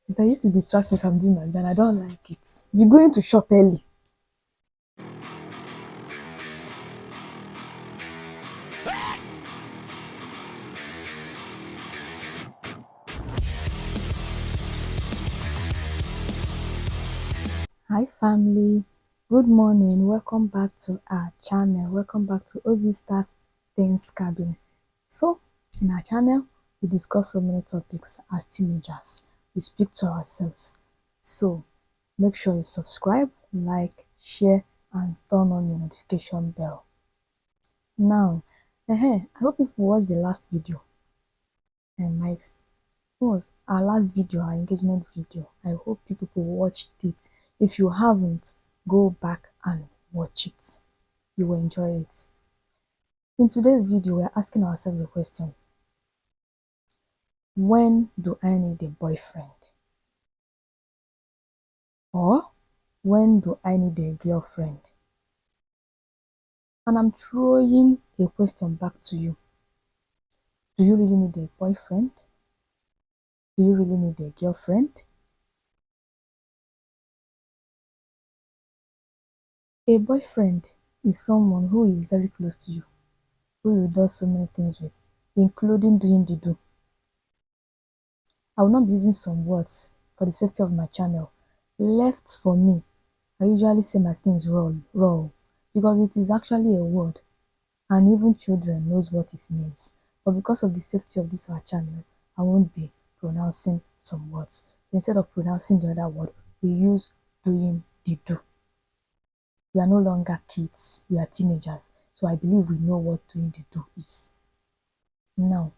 Sister used to distract me from doing my bed. I don't like it. Be going to shop early. Hi family, good morning. Welcome back to our channel. Welcome back to OZ Stars Things Cabin. So, in our channel, we discuss so many topics as teenagers. We speak to ourselves. So, make sure you subscribe, like, share, and turn on your notification bell. Now, I hope people watched the last video. And was our last video, our engagement video. I hope you people watched it. If you haven't, go back and watch it. You will enjoy it. In today's video, we're asking ourselves the question: when do I need a boyfriend? Or when do I need a girlfriend? And I'm throwing a question back to you. Do you really need a boyfriend? Do you really need a girlfriend? A boyfriend is someone who is very close to you, who you do so many things with, including doing the do. I will not be using some words for the safety of my channel. Left for me, I usually say my things raw, because it is actually a word, and even children knows what it means. But because of the safety of this our channel, I won't be pronouncing some words. So instead of pronouncing the other word, we use doing the do. We are no longer kids, we are teenagers. So I believe we know what doing the do is. Now,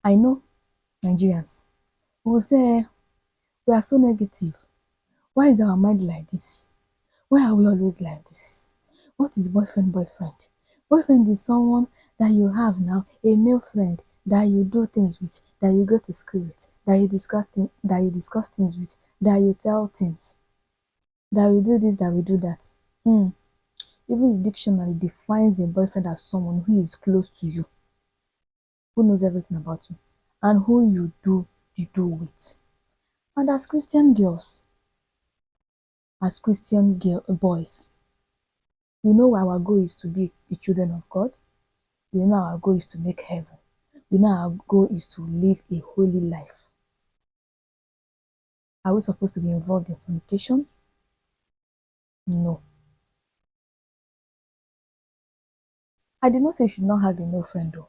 I know Nigerians who will say, we are so negative. Why is our mind like this? Why are we always like this? What is boyfriend? Boyfriend is someone that you have now, a male friend that you do things with, that you go to school with, that you discuss things with, that you tell things, that we do this, that we do that. Even the dictionary defines a boyfriend as someone who is close to you, who knows everything about you, and who you do the do with. And as Christian girls, as Christian boys, we know our goal is to be the children of God. We know our goal is to make heaven. We know our goal is to live a holy life. Are we supposed to be involved in fornication? No. I did not say you should not have a male friend though.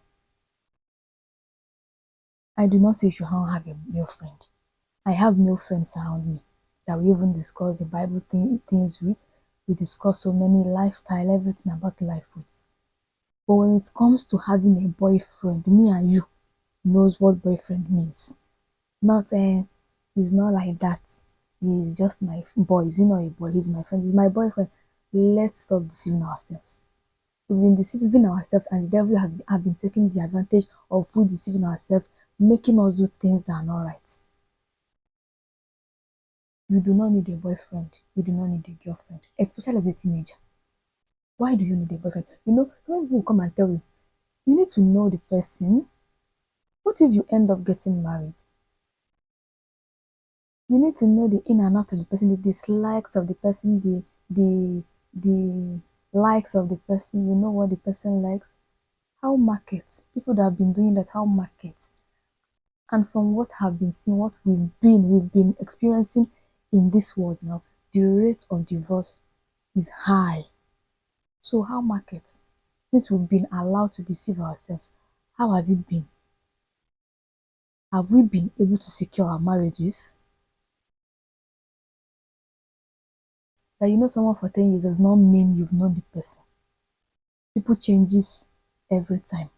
I do not say you should not have a male friend. I have male friends around me that we even discuss the Bible things with. We discuss so many lifestyle, everything about life with. But when it comes to having a boyfriend, me and you knows what boyfriend means. Not he's not like that. He's just my boy. He's not a boy. He's my friend. He's my boyfriend. Let's stop deceiving ourselves. We've been deceiving ourselves, and the devil have been taking the advantage of we deceiving ourselves, making us do things that are not right. You do not need a boyfriend. You do not need a girlfriend, especially as a teenager. Why do you need a boyfriend? You know, some people will come and tell you, you need to know the person. What if you end up getting married? You need to know the in and out of the person, the dislikes of the person, the likes of the person. You know what the person likes. How market people that have been doing that, how market, and from what have been seen, what we've been experiencing in this world now, the rate of divorce is high. So how market, since we've been allowed to deceive ourselves, how has it been? Have we been able to secure our marriages? That you know someone for 10 years does not mean you've known the person. People changes every time.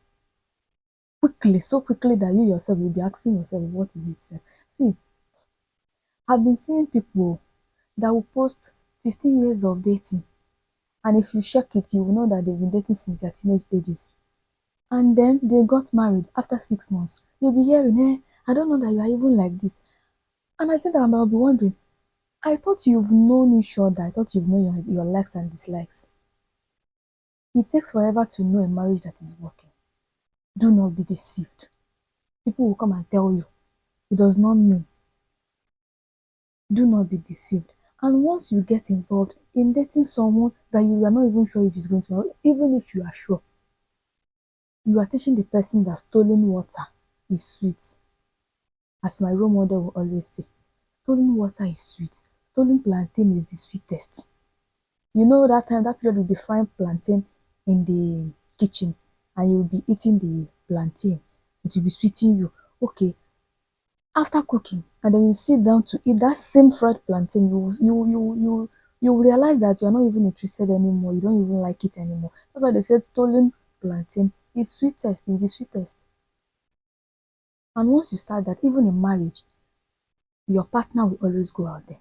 Quickly, so quickly that you yourself will be asking yourself, what is it? See, I've been seeing people that will post 15 years of dating, and if you check it, you will know that they've been dating since their teenage ages. And then they got married after 6 months. You'll be hearing, hey, I don't know that you are even like this. And I think that I'll be wondering, I thought you've known each other. I thought you've known your likes and dislikes. It takes forever to know a marriage that is working. Do not be deceived. People will come and tell you. It does not mean. Do not be deceived. And once you get involved in dating someone that you are not even sure if he's going to marry, even if you are sure, you are teaching the person that stolen water is sweet. As my role model will always say, stolen water is sweet. Stolen plantain is the sweetest. You know that time that period will be frying plantain in the kitchen and you'll be eating the plantain. It will be sweeting you. Okay, after cooking and then you sit down to eat that same fried plantain, you realize that you're not even interested anymore. You don't even like it anymore. That's why they said stolen plantain is sweetest, is the sweetest. And once you start that, even in marriage, your partner will always go out there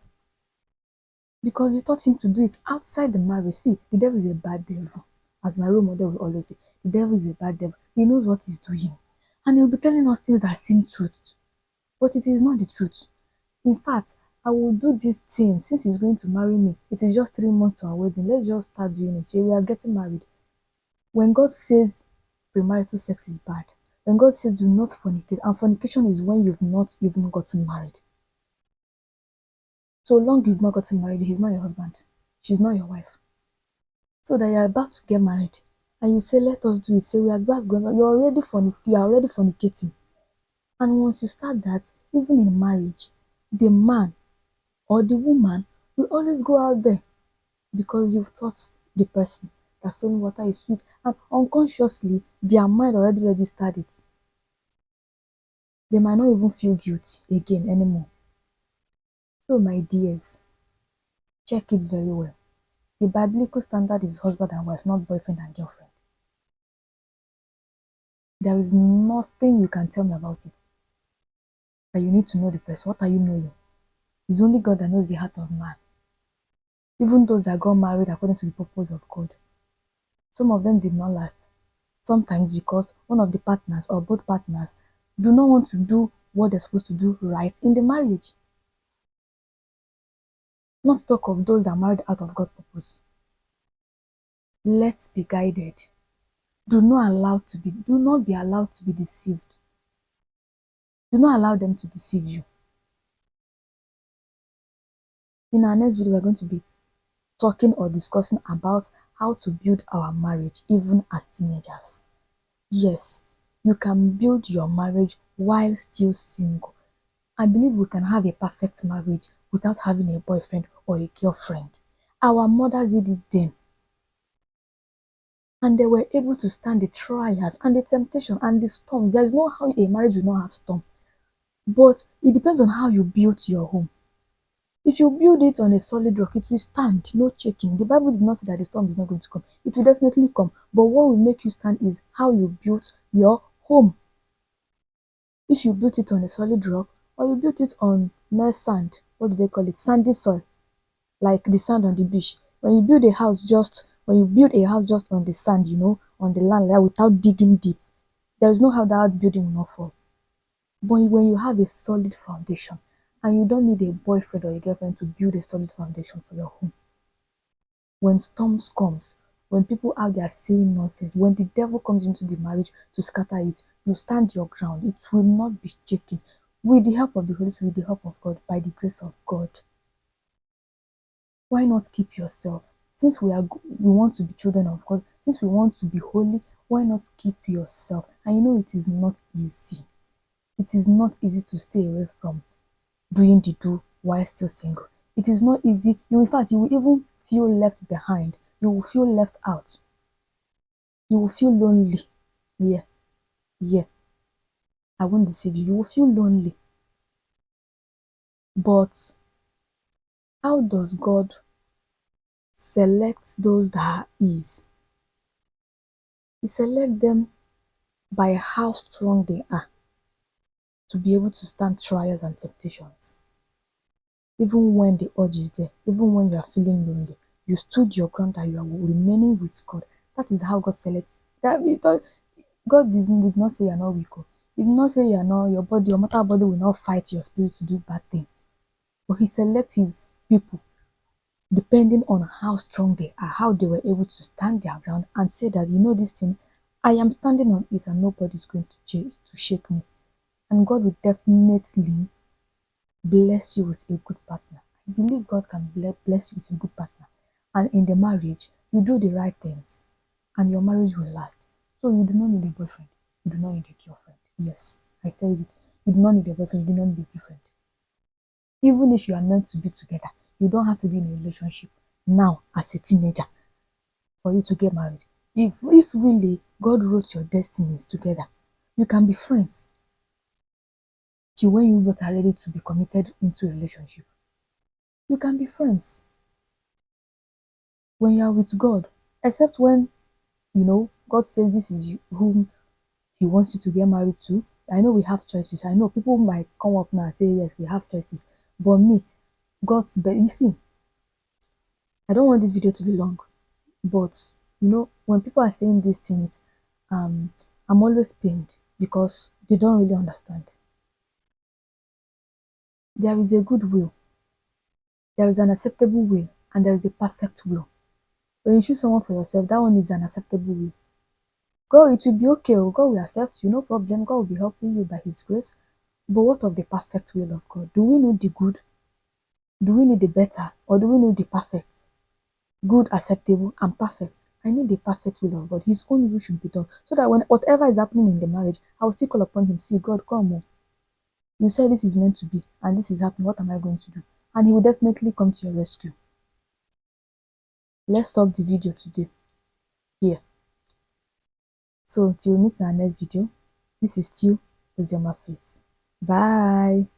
because you taught him to do it outside the marriage. See, the devil is a bad devil. As my role model will always say, the devil is a bad devil. He knows what he's doing. And he'll be telling us things that seem truth, but it is not the truth. In fact, I will do this thing since he's going to marry me. It is just 3 months to our wedding. Let's just start doing it. Yeah, we are getting married. When God says premarital sex is bad, when God says do not fornicate, and fornication is when you've not even gotten married. So long you've not gotten married, he's not your husband. She's not your wife. So that you're about to get married and you say, let us do it. Say we are about going, you are already fornicating. And once you start that, even in marriage, the man or the woman will always go out there because you've taught the person that stolen water is sweet, and unconsciously their mind already registered it. They might not even feel guilty again anymore. So my dears, check it very well. The biblical standard is husband and wife, not boyfriend and girlfriend. There is nothing you can tell me about it that you need to know the person. What are you knowing? It's only God that knows the heart of man. Even those that got married according to the purpose of God, some of them did not last. Sometimes because one of the partners or both partners do not want to do what they're supposed to do right in the marriage. Not to talk of those that married out of God's purpose. Let's be guided. Do not be allowed to be deceived. Do not allow them to deceive you. In our next video, we're going to be talking or discussing about how to build our marriage even as teenagers. Yes, you can build your marriage while still single. I believe we can have a perfect marriage without having a boyfriend or a girlfriend. Our mothers did it then. And they were able to stand the trials and the temptation and the storms. There is no how a marriage will not have storm. But it depends on how you built your home. If you build it on a solid rock, it will stand, no shaking. The Bible did not say that the storm is not going to come. It will definitely come. But what will make you stand is how you built your home. If you built it on a solid rock or you built it on mere sand, what do they call it? Sandy soil, like the sand on the beach. When you build a house just on the sand, on the land like without digging deep, there is no how that building will not fall. But when you have a solid foundation, and you don't need a boyfriend or a girlfriend to build a solid foundation for your home. When storms comes, when people out there saying nonsense, when the devil comes into the marriage to scatter it, you stand your ground. It will not be shaken. With the help of the Holy Spirit, with the help of God, by the grace of God. Why not keep yourself? Since we want to be children of God, since we want to be holy, why not keep yourself? And it is not easy. It is not easy to stay away from doing the do while still single. It is not easy. In fact, you will even feel left behind. You will feel left out. You will feel lonely. Yeah, yeah. I won't deceive you. You will feel lonely. But how does God select those that are His? He selects them by how strong they are to be able to stand trials and temptations. Even when the urge is there, even when you are feeling lonely, you stood your ground and you are remaining with God. That is how God selects. God did not say you are not weak. He did not say you are not your mortal body will not fight your spirit to do bad thing. But He selects His people depending on how strong they are, how they were able to stand their ground and say that this thing, I am standing on it and nobody's going to shake me. And God will definitely bless you with a good partner. I believe God can bless you with a good partner. And in the marriage, you do the right things and your marriage will last. So you do not need a boyfriend. You do not need a girlfriend. Yes, I said it. You do not need a boyfriend. You do not need a girlfriend. Even if you are meant to be together, you don't have to be in a relationship now as a teenager for you to get married. If really God wrote your destinies together, you can be friends till when you both are ready to be committed into a relationship. You can be friends when you are with God, except when God says this is whom He wants you to get married to. I know we have choices. I know people might come up now and say yes, we have choices, but me, God's but you see, I don't want this video to be long, but when people are saying these things, um, I'm always pained because they don't really understand. There is a good will, there is an acceptable will, and there is a perfect will. When you choose someone for yourself, that one is an acceptable will. God, it will be okay. Oh, God will accept you, no problem. God will be helping you by His grace. But what of the perfect will of God? Do we know the good? Do we need the better? Or do we know the perfect? Good, acceptable, and perfect. I need the perfect will of God. His own will should be done. So that when whatever is happening in the marriage, I will still call upon Him. See, God, come on. You said this is meant to be, and this is happening. What am I going to do? And He will definitely come to your rescue. Let's stop the video today here. So till we meet in our next video, this is still Ozioma Faith. Bye.